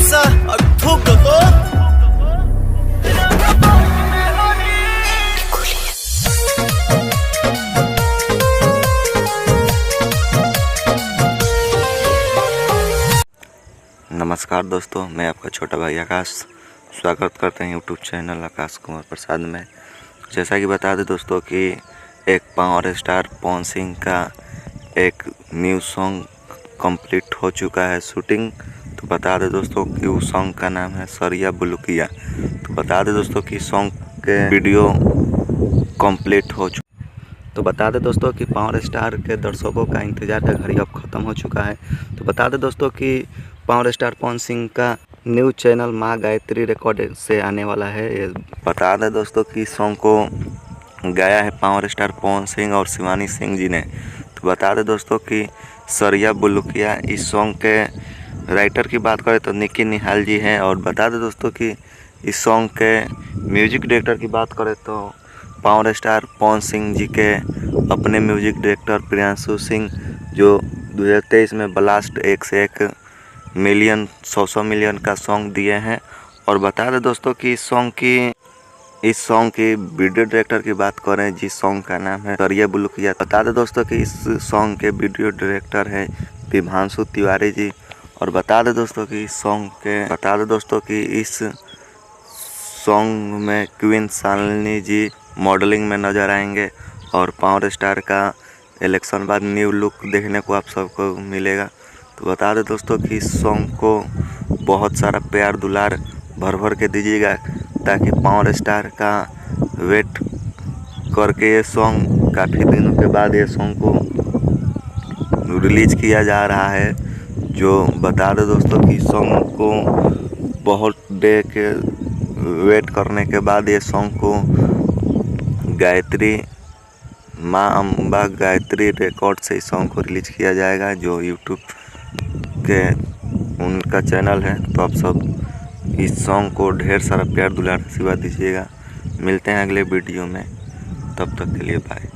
सा और ठोक दो तो। नमस्कार दोस्तों, मैं आपका छोटा भाई आकाश स्वागत करते हैं यूट्यूब चैनल आकाश कुमार प्रसाद में। जैसा कि बता दें दोस्तों कि एक पावर स्टार पवन सिंह का एक न्यू सॉन्ग कंप्लीट हो चुका है शूटिंग। तो बता दें दोस्तों कि उस सॉन्ग का नाम है सरिया बुलुकिया। तो बता दें दोस्तों कि सॉन्ग के वीडियो कंप्लीट हो चुका। तो बता दें दोस्तों कि पावर स्टार के दर्शकों का इंतज़ार का घड़ी अब ख़त्म हो चुका है। तो बता दें दोस्तों कि पावर स्टार पवन सिंह का न्यू चैनल माँ गायत्री रिकॉर्ड से आने वाला है। ये बता दें दोस्तों कि सॉन्ग को गाया है पावर स्टार पवन सिंह और शिवानी सिंह जी ने। तो बता दें दोस्तों कि सरिया बुलुकिया इस सॉन्ग के राइटर की बात करें तो निकी निहाल जी हैं। और बता दें दोस्तों कि इस सॉन्ग के म्यूजिक डायरेक्टर की बात करें तो पावर स्टार पवन सिंह जी के अपने म्यूजिक डायरेक्टर प्रियांशु सिंह, जो 2023 में ब्लास्ट 1 से 1 मिलियन 100 मिलियन का सॉन्ग दिए हैं। और बता दें दोस्तों कि इस सॉन्ग की वीडियो डायरेक्टर की बात करें जिस सॉन्ग का नाम है सरिया बुलुकिया। बता दें दोस्तों कि इस सॉन्ग के वीडियो डायरेक्टर हैं विभांशु तिवारी जी। और बता दें दोस्तों कि इस सॉन्ग में क्वीन शालिनी जी मॉडलिंग में नज़र आएंगे। और पावर स्टार का इलेक्शन बाद न्यू लुक देखने को आप सबको मिलेगा। तो बता दें दोस्तों कि इस सॉन्ग को बहुत सारा प्यार दुलार भर भर के दीजिएगा, ताकि पावर स्टार का वेट करके ये सॉन्ग काफ़ी दिनों के बाद ये सॉन्ग को रिलीज़ किया जा रहा है। जो बता दें दोस्तों कि सॉन्ग को बहुत डे के वेट करने के बाद ये सॉन्ग को गायत्री माँ अम्बा गायत्री रिकॉर्ड से इस सॉन्ग को रिलीज़ किया जाएगा, जो यूट्यूब के उनका चैनल है। तो आप सब इस सॉन्ग को ढेर सारा प्यार दुलार आशीर्वाद दीजिएगा। मिलते हैं अगले वीडियो में, तब तक के लिए बाय।